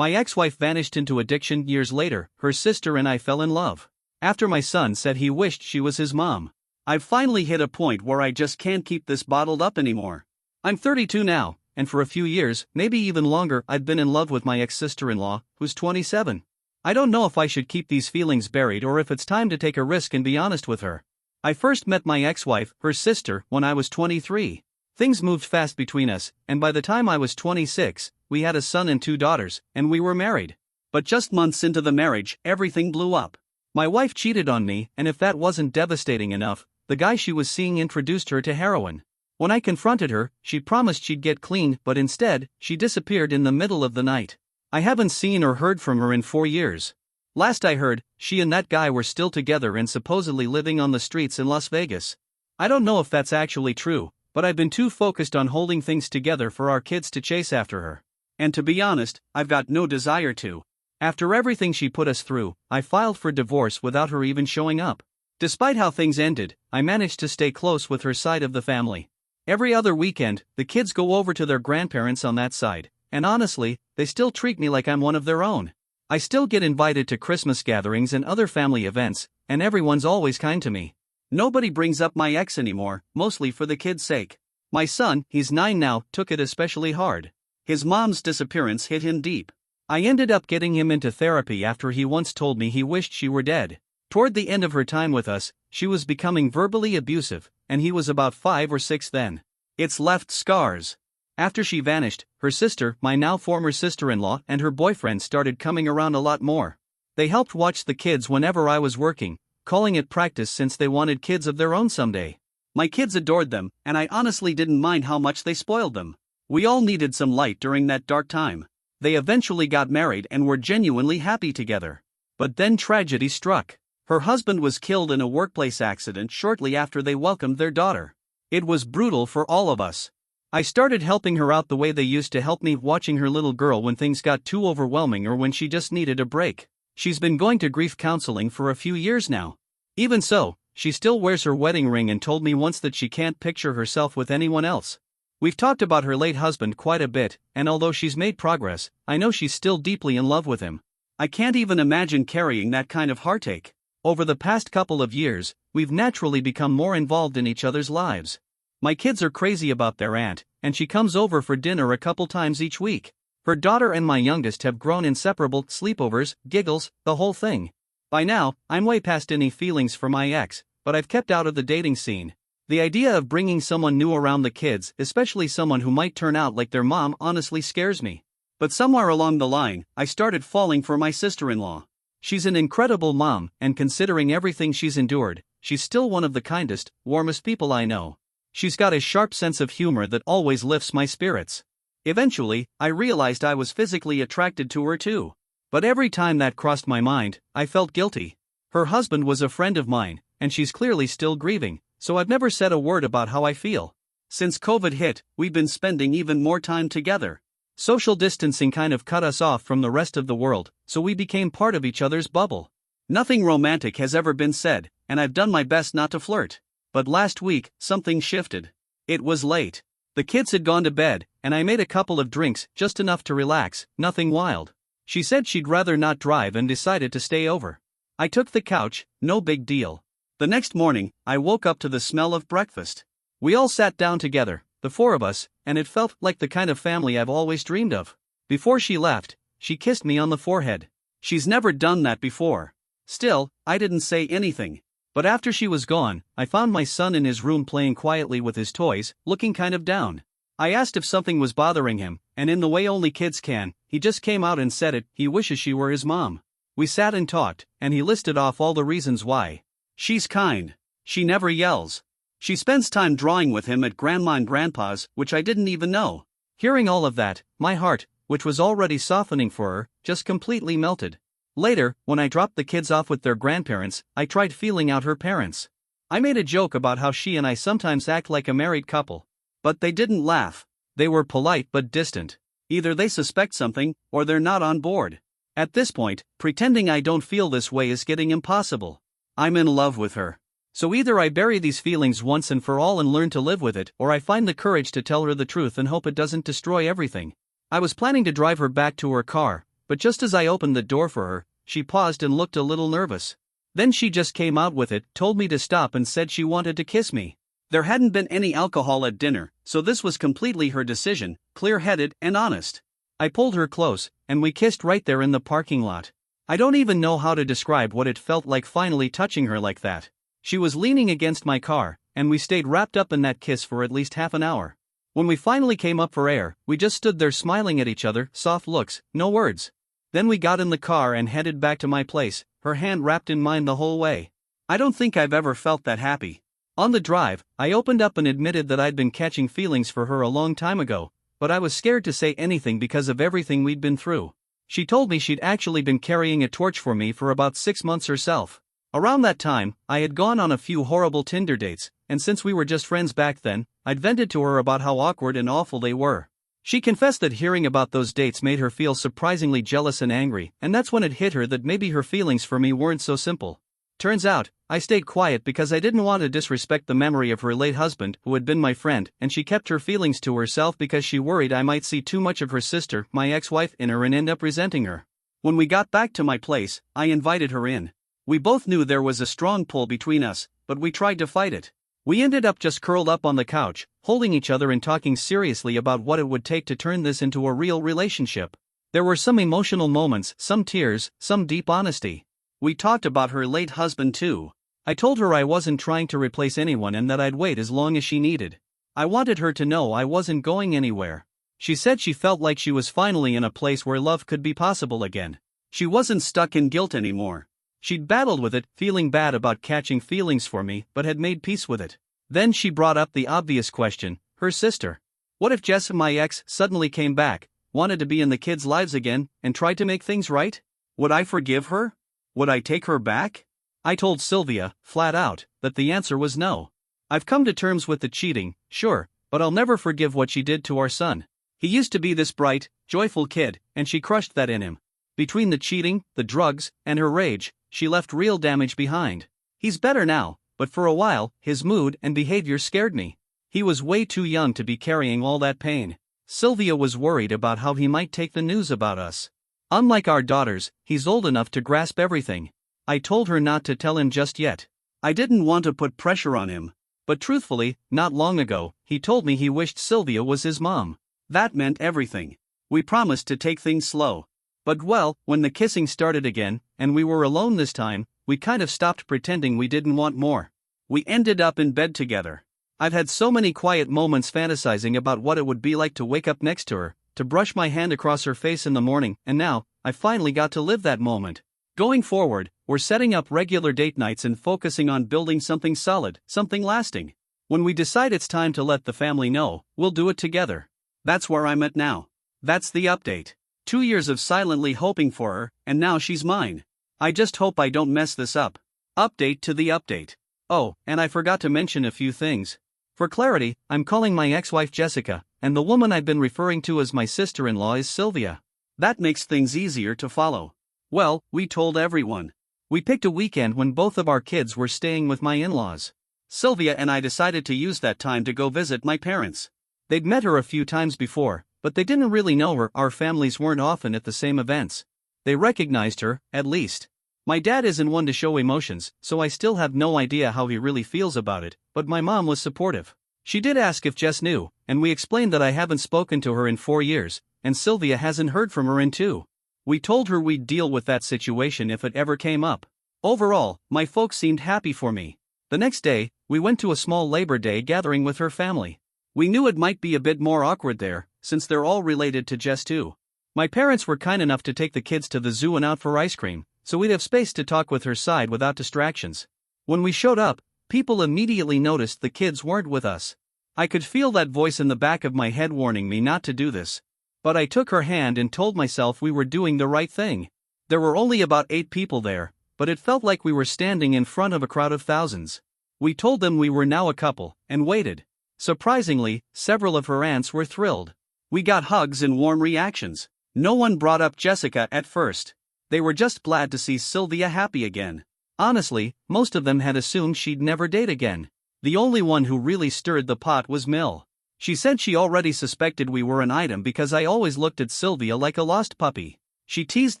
My ex-wife vanished into addiction years later. Her sister and I fell in love. After my son said he wished she was his mom. I've finally hit a point where I just can't keep this bottled up anymore. I'm 32 now, and for a few years, maybe even longer, I've been in love with my ex-sister-in-law, who's 27. I don't know if I should keep these feelings buried or if it's time to take a risk and be honest with her. I first met my ex-wife, her sister, when I was 23. Things moved fast between us, and by the time I was 26, we had a son and 2 daughters, and we were married. But just months into the marriage, everything blew up. My wife cheated on me, and if that wasn't devastating enough, the guy she was seeing introduced her to heroin. When I confronted her, she promised she'd get clean, but instead, she disappeared in the middle of the night. I haven't seen or heard from her in 4 years. Last I heard, she and that guy were still together and supposedly living on the streets in Las Vegas. I don't know if that's actually true, but I've been too focused on holding things together for our kids to chase after her. And to be honest, I've got no desire to. After everything she put us through, I filed for divorce without her even showing up. Despite how things ended, I managed to stay close with her side of the family. Every other weekend, the kids go over to their grandparents on that side, and honestly, they still treat me like I'm one of their own. I still get invited to Christmas gatherings and other family events, and everyone's always kind to me. Nobody brings up my ex anymore, mostly for the kids' sake. My son, he's 9 now, took it especially hard. His mom's disappearance hit him deep. I ended up getting him into therapy after he once told me he wished she were dead. Toward the end of her time with us, she was becoming verbally abusive, and he was about 5 or 6 then. It's left scars. After she vanished, her sister, my now former sister-in-law, and her boyfriend started coming around a lot more. They helped watch the kids whenever I was working, calling it practice since they wanted kids of their own someday. My kids adored them, and I honestly didn't mind how much they spoiled them. We all needed some light during that dark time. They eventually got married and were genuinely happy together. But then tragedy struck. Her husband was killed in a workplace accident shortly after they welcomed their daughter. It was brutal for all of us. I started helping her out the way they used to help me, watching her little girl when things got too overwhelming or when she just needed a break. She's been going to grief counseling for a few years now. Even so, she still wears her wedding ring and told me once that she can't picture herself with anyone else. We've talked about her late husband quite a bit, and although she's made progress, I know she's still deeply in love with him. I can't even imagine carrying that kind of heartache. Over the past couple of years, we've naturally become more involved in each other's lives. My kids are crazy about their aunt, and she comes over for dinner a couple times each week. Her daughter and my youngest have grown inseparable, sleepovers, giggles, the whole thing. By now, I'm way past any feelings for my ex, but I've kept out of the dating scene. The idea of bringing someone new around the kids, especially someone who might turn out like their mom, honestly scares me. But somewhere along the line, I started falling for my sister-in-law. She's an incredible mom, and considering everything she's endured, she's still one of the kindest, warmest people I know. She's got a sharp sense of humor that always lifts my spirits. Eventually, I realized I was physically attracted to her too. But every time that crossed my mind, I felt guilty. Her husband was a friend of mine, and she's clearly still grieving, so I've never said a word about how I feel. Since COVID hit, we've been spending even more time together. Social distancing kind of cut us off from the rest of the world, so we became part of each other's bubble. Nothing romantic has ever been said, and I've done my best not to flirt. But last week, something shifted. It was late. The kids had gone to bed, and I made a couple of drinks, just enough to relax, nothing wild. She said she'd rather not drive and decided to stay over. I took the couch, no big deal. The next morning, I woke up to the smell of breakfast. We all sat down together, the 4 of us, and it felt like the kind of family I've always dreamed of. Before she left, she kissed me on the forehead. She's never done that before. Still, I didn't say anything. But after she was gone, I found my son in his room playing quietly with his toys, looking kind of down. I asked if something was bothering him, and in the way only kids can, he just came out and said it, he wishes she were his mom. We sat and talked, and he listed off all the reasons why. She's kind. She never yells. She spends time drawing with him at Grandma and Grandpa's, which I didn't even know. Hearing all of that, my heart, which was already softening for her, just completely melted. Later, when I dropped the kids off with their grandparents, I tried feeling out her parents. I made a joke about how she and I sometimes act like a married couple. But they didn't laugh. They were polite but distant. Either they suspect something, or they're not on board. At this point, pretending I don't feel this way is getting impossible. I'm in love with her. So either I bury these feelings once and for all and learn to live with it, or I find the courage to tell her the truth and hope it doesn't destroy everything. I was planning to drive her back to her car, but just as I opened the door for her, she paused and looked a little nervous. Then she just came out with it, told me to stop and said she wanted to kiss me. There hadn't been any alcohol at dinner, so this was completely her decision, clear-headed and honest. I pulled her close, and we kissed right there in the parking lot. I don't even know how to describe what it felt like finally touching her like that. She was leaning against my car, and we stayed wrapped up in that kiss for at least half an hour. When we finally came up for air, we just stood there smiling at each other, soft looks, no words. Then we got in the car and headed back to my place, her hand wrapped in mine the whole way. I don't think I've ever felt that happy. On the drive, I opened up and admitted that I'd been catching feelings for her a long time ago, but I was scared to say anything because of everything we'd been through. She told me she'd actually been carrying a torch for me for about 6 months herself. Around that time, I had gone on a few horrible Tinder dates, and since we were just friends back then, I'd vented to her about how awkward and awful they were. She confessed that hearing about those dates made her feel surprisingly jealous and angry, and that's when it hit her that maybe her feelings for me weren't so simple. Turns out, I stayed quiet because I didn't want to disrespect the memory of her late husband who had been my friend, and she kept her feelings to herself because she worried I might see too much of her sister, my ex-wife, in her and end up resenting her. When we got back to my place, I invited her in. We both knew there was a strong pull between us, but we tried to fight it. We ended up just curled up on the couch, holding each other and talking seriously about what it would take to turn this into a real relationship. There were some emotional moments, some tears, some deep honesty. We talked about her late husband too. I told her I wasn't trying to replace anyone and that I'd wait as long as she needed. I wanted her to know I wasn't going anywhere. She said she felt like she was finally in a place where love could be possible again. She wasn't stuck in guilt anymore. She'd battled with it, feeling bad about catching feelings for me, but had made peace with it. Then she brought up the obvious question, her sister. What if Jess, my ex, suddenly came back, wanted to be in the kids' lives again, and tried to make things right? Would I forgive her? Would I take her back? I told Sylvia, flat out, that the answer was no. I've come to terms with the cheating, sure, but I'll never forgive what she did to our son. He used to be this bright, joyful kid, and she crushed that in him. Between the cheating, the drugs, and her rage, she left real damage behind. He's better now, but for a while, his mood and behavior scared me. He was way too young to be carrying all that pain. Sylvia was worried about how he might take the news about us. Unlike our daughters, he's old enough to grasp everything. I told her not to tell him just yet. I didn't want to put pressure on him. But truthfully, not long ago, he told me he wished Sylvia was his mom. That meant everything. We promised to take things slow. But well, when the kissing started again, and we were alone this time, we kind of stopped pretending we didn't want more. We ended up in bed together. I've had so many quiet moments fantasizing about what it would be like to wake up next to her, to brush my hand across her face in the morning, and now, I finally got to live that moment. Going forward, we're setting up regular date nights and focusing on building something solid, something lasting. When we decide it's time to let the family know, we'll do it together. That's where I'm at now. That's the update. 2 years of silently hoping for her, and now she's mine. I just hope I don't mess this up. Update to the update. Oh, and I forgot to mention a few things. For clarity, I'm calling my ex-wife Jessica, and the woman I've been referring to as my sister-in-law is Sylvia. That makes things easier to follow. Well, we told everyone. We picked a weekend when both of our kids were staying with my in-laws. Sylvia and I decided to use that time to go visit my parents. They'd met her a few times before, but they didn't really know her. Our families weren't often at the same events. They recognized her, at least. My dad isn't one to show emotions, so I still have no idea how he really feels about it, but my mom was supportive. She did ask if Jess knew, and we explained that I haven't spoken to her in 4 years, and Sylvia hasn't heard from her in 2. We told her we'd deal with that situation if it ever came up. Overall, my folks seemed happy for me. The next day, we went to a small Labor Day gathering with her family. We knew it might be a bit more awkward there, since they're all related to Jess too. My parents were kind enough to take the kids to the zoo and out for ice cream, so we'd have space to talk with her side without distractions. When we showed up, people immediately noticed the kids weren't with us. I could feel that voice in the back of my head warning me not to do this. But I took her hand and told myself we were doing the right thing. There were only about 8 people there, but it felt like we were standing in front of a crowd of thousands. We told them we were now a couple, and waited. Surprisingly, several of her aunts were thrilled. We got hugs and warm reactions. No one brought up Jessica at first. They were just glad to see Sylvia happy again. Honestly, most of them had assumed she'd never date again. The only one who really stirred the pot was Mill. She said she already suspected we were an item because I always looked at Sylvia like a lost puppy. She teased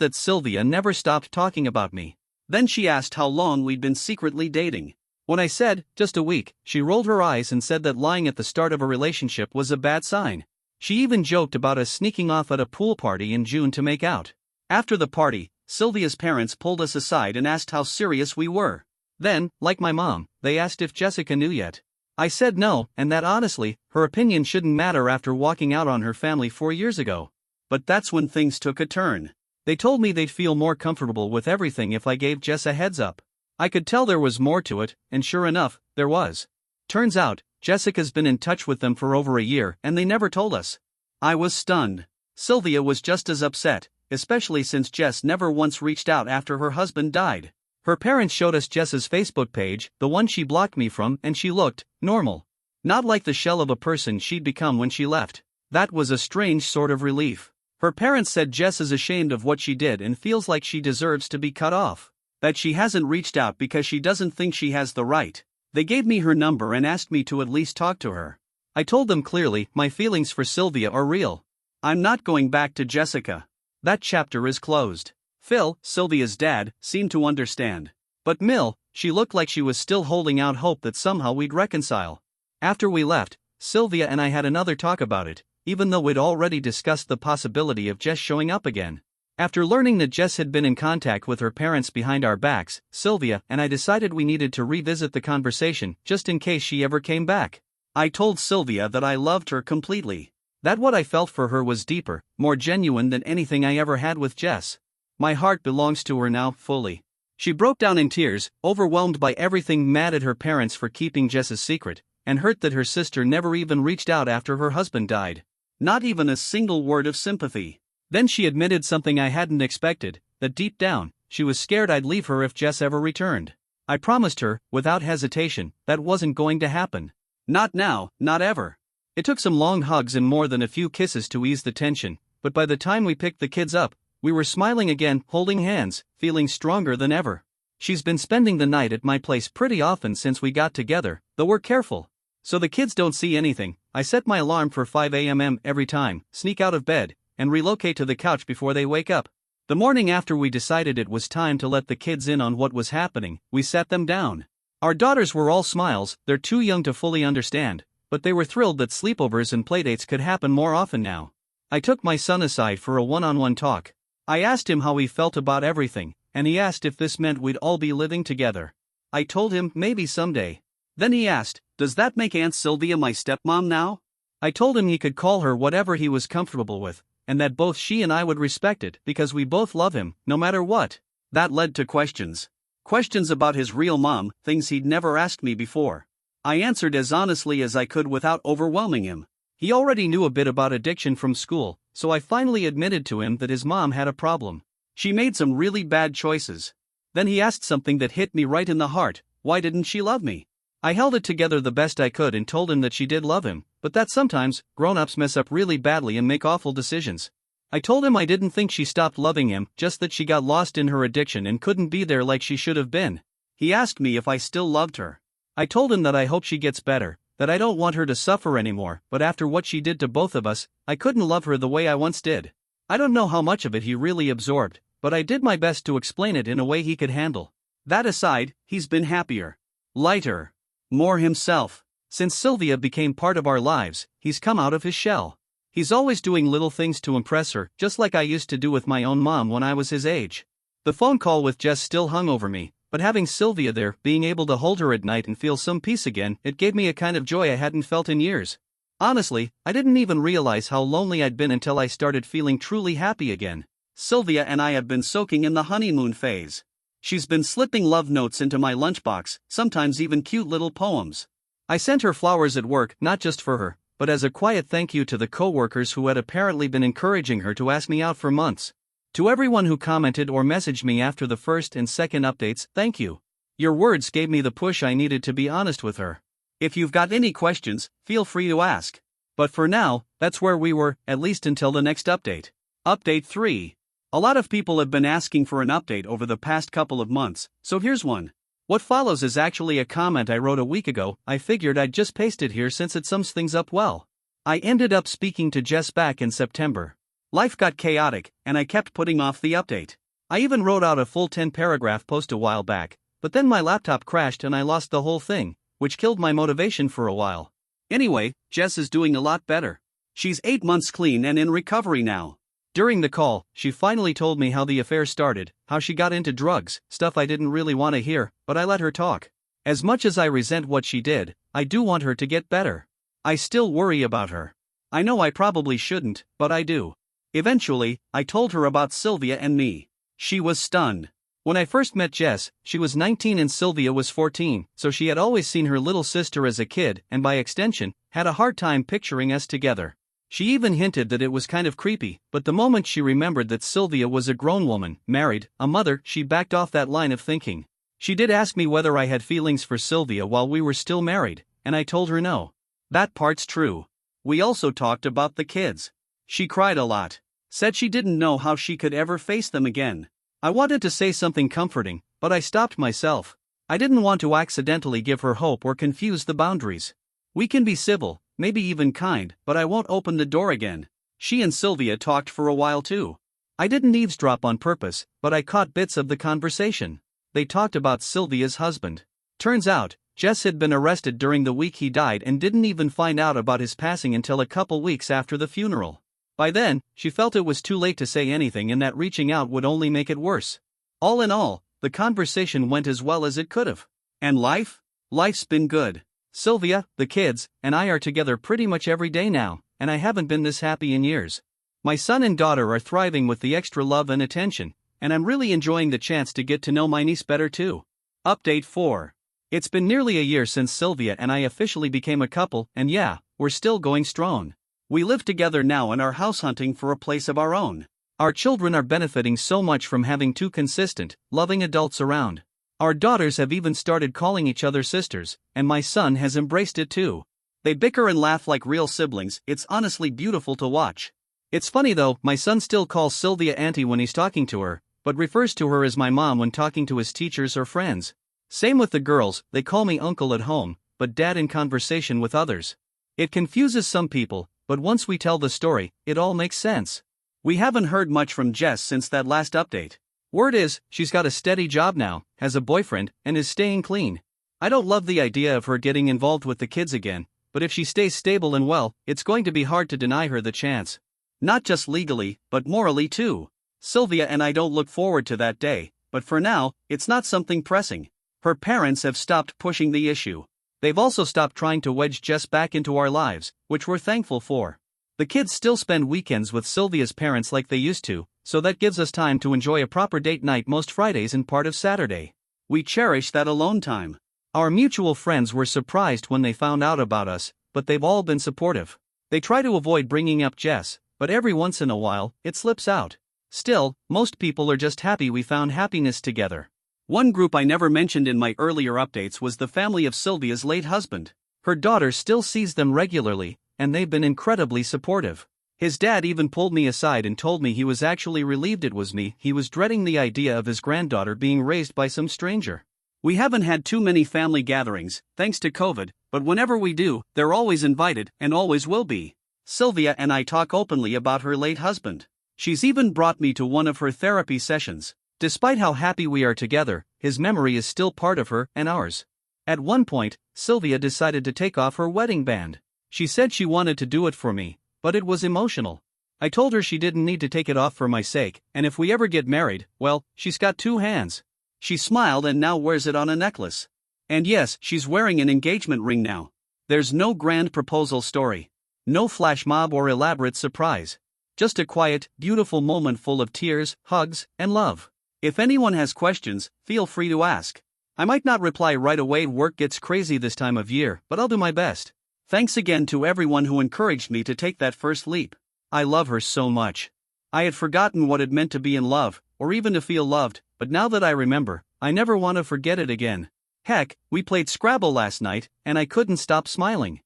that Sylvia never stopped talking about me. Then she asked how long we'd been secretly dating. When I said, just a week, she rolled her eyes and said that lying at the start of a relationship was a bad sign. She even joked about us sneaking off at a pool party in June to make out. After the party, Sylvia's parents pulled us aside and asked how serious we were. Then, like my mom, they asked if Jessica knew yet. I said no, and that honestly, her opinion shouldn't matter after walking out on her family 4 years ago. But that's when things took a turn. They told me they'd feel more comfortable with everything if I gave Jess a heads up. I could tell there was more to it, and sure enough, there was. Turns out, Jessica's been in touch with them for over a year and they never told us. I was stunned. Sylvia was just as upset, especially since Jess never once reached out after her husband died. Her parents showed us Jess's Facebook page, the one she blocked me from, and she looked normal. Not like the shell of a person she'd become when she left. That was a strange sort of relief. Her parents said Jess is ashamed of what she did and feels like she deserves to be cut off. That she hasn't reached out because she doesn't think she has the right. They gave me her number and asked me to at least talk to her. I told them clearly, my feelings for Sylvia are real. I'm not going back to Jessica. That chapter is closed. Phil, Sylvia's dad, seemed to understand. But Mill, she looked like she was still holding out hope that somehow we'd reconcile. After we left, Sylvia and I had another talk about it, even though we'd already discussed the possibility of Jess showing up again. After learning that Jess had been in contact with her parents behind our backs, Sylvia and I decided we needed to revisit the conversation just in case she ever came back. I told Sylvia that I loved her completely. That what I felt for her was deeper, more genuine than anything I ever had with Jess. My heart belongs to her now, fully. She broke down in tears, overwhelmed by everything, mad at her parents for keeping Jess's secret, and hurt that her sister never even reached out after her husband died. Not even a single word of sympathy. Then she admitted something I hadn't expected, that deep down, she was scared I'd leave her if Jess ever returned. I promised her, without hesitation, that wasn't going to happen. Not now, not ever. It took some long hugs and more than a few kisses to ease the tension, but by the time we picked the kids up, we were smiling again, holding hands, feeling stronger than ever. She's been spending the night at my place pretty often since we got together, though we're careful. So the kids don't see anything. I set my alarm for 5 a.m. every time, sneak out of bed, and relocate to the couch before they wake up. The morning after we decided it was time to let the kids in on what was happening, we sat them down. Our daughters were all smiles, they're too young to fully understand, but they were thrilled that sleepovers and playdates could happen more often now. I took my son aside for a one-on-one talk. I asked him how he felt about everything, and he asked if this meant we'd all be living together. I told him maybe someday. Then he asked, does that make Aunt Sylvia my stepmom now? I told him he could call her whatever he was comfortable with, and that both she and I would respect it because we both love him, no matter what. That led to questions. Questions about his real mom, things he'd never asked me before. I answered as honestly as I could without overwhelming him. He already knew a bit about addiction from school, so I finally admitted to him that his mom had a problem. She made some really bad choices. Then he asked something that hit me right in the heart, why didn't she love me? I held it together the best I could and told him that she did love him, but that sometimes, grown-ups mess up really badly and make awful decisions. I told him I didn't think she stopped loving him, just that she got lost in her addiction and couldn't be there like she should have been. He asked me if I still loved her. I told him that I hope she gets better, that I don't want her to suffer anymore, but after what she did to both of us, I couldn't love her the way I once did. I don't know how much of it he really absorbed, but I did my best to explain it in a way he could handle. That aside, he's been happier. Lighter. More himself. Since Sylvia became part of our lives, he's come out of his shell. He's always doing little things to impress her, just like I used to do with my own mom when I was his age. The phone call with Jess still hung over me, but having Sylvia there, being able to hold her at night and feel some peace again, it gave me a kind of joy I hadn't felt in years. Honestly, I didn't even realize how lonely I'd been until I started feeling truly happy again. Sylvia and I have been soaking in the honeymoon phase. She's been slipping love notes into my lunchbox, sometimes even cute little poems. I sent her flowers at work, not just for her, but as a quiet thank you to the co-workers who had apparently been encouraging her to ask me out for months. To everyone who commented or messaged me after the first and second updates, thank you. Your words gave me the push I needed to be honest with her. If you've got any questions, feel free to ask. But for now, that's where we were, at least until the next update. Update 3. A lot of people have been asking for an update over the past couple of months, so here's one. What follows is actually a comment I wrote a week ago. I figured I'd just paste it here since it sums things up well. I ended up speaking to Jess back in September. Life got chaotic, and I kept putting off the update. I even wrote out a full 10-paragraph post a while back, but then my laptop crashed and I lost the whole thing, which killed my motivation for a while. Anyway, Jess is doing a lot better. She's 8 months clean and in recovery now. During the call, she finally told me how the affair started, how she got into drugs, stuff I didn't really want to hear, but I let her talk. As much as I resent what she did, I do want her to get better. I still worry about her. I know I probably shouldn't, but I do. Eventually, I told her about Sylvia and me. She was stunned. When I first met Jess, she was 19 and Sylvia was 14, so she had always seen her little sister as a kid and by extension, had a hard time picturing us together. She even hinted that it was kind of creepy, but the moment she remembered that Sylvia was a grown woman, married, a mother, she backed off that line of thinking. She did ask me whether I had feelings for Sylvia while we were still married, and I told her no. That part's true. We also talked about the kids. She cried a lot. Said she didn't know how she could ever face them again. I wanted to say something comforting, but I stopped myself. I didn't want to accidentally give her hope or confuse the boundaries. We can be civil, maybe even kind, but I won't open the door again. She and Sylvia talked for a while too. I didn't eavesdrop on purpose, but I caught bits of the conversation. They talked about Sylvia's husband. Turns out, Jess had been arrested during the week he died and didn't even find out about his passing until a couple weeks after the funeral. By then, she felt it was too late to say anything and that reaching out would only make it worse. All in all, the conversation went as well as it could have. And life? Life's been good. Sylvia, the kids, and I are together pretty much every day now, and I haven't been this happy in years. My son and daughter are thriving with the extra love and attention, and I'm really enjoying the chance to get to know my niece better too. Update 4. It's been nearly a year since Sylvia and I officially became a couple, and yeah, we're still going strong. We live together now and are house hunting for a place of our own. Our children are benefiting so much from having two consistent, loving adults around. Our daughters have even started calling each other sisters, and my son has embraced it too. They bicker and laugh like real siblings. It's honestly beautiful to watch. It's funny though, my son still calls Sylvia auntie when he's talking to her, but refers to her as my mom when talking to his teachers or friends. Same with the girls, they call me uncle at home, but dad in conversation with others. It confuses some people, but once we tell the story, it all makes sense. We haven't heard much from Jess since that last update. Word is, she's got a steady job now, has a boyfriend, and is staying clean. I don't love the idea of her getting involved with the kids again, but if she stays stable and well, it's going to be hard to deny her the chance. Not just legally, but morally too. Sylvia and I don't look forward to that day, but for now, it's not something pressing. Her parents have stopped pushing the issue. They've also stopped trying to wedge Jess back into our lives, which we're thankful for. The kids still spend weekends with Sylvia's parents like they used to, so that gives us time to enjoy a proper date night most Fridays and part of Saturday. We cherish that alone time. Our mutual friends were surprised when they found out about us, but they've all been supportive. They try to avoid bringing up Jess, but every once in a while, it slips out. Still, most people are just happy we found happiness together. One group I never mentioned in my earlier updates was the family of Sylvia's late husband. Her daughter still sees them regularly, and they've been incredibly supportive. His dad even pulled me aside and told me he was actually relieved it was me. He was dreading the idea of his granddaughter being raised by some stranger. We haven't had too many family gatherings, thanks to COVID, but whenever we do, they're always invited and always will be. Sylvia and I talk openly about her late husband. She's even brought me to one of her therapy sessions. Despite how happy we are together, his memory is still part of her and ours. At one point, Sylvia decided to take off her wedding band. She said she wanted to do it for me, but it was emotional. I told her she didn't need to take it off for my sake, and if we ever get married, well, she's got two hands. She smiled and now wears it on a necklace. And yes, she's wearing an engagement ring now. There's no grand proposal story. No flash mob or elaborate surprise. Just a quiet, beautiful moment full of tears, hugs, and love. If anyone has questions, feel free to ask. I might not reply right away, work gets crazy this time of year, but I'll do my best. Thanks again to everyone who encouraged me to take that first leap. I love her so much. I had forgotten what it meant to be in love, or even to feel loved, but now that I remember, I never want to forget it again. Heck, we played Scrabble last night, and I couldn't stop smiling.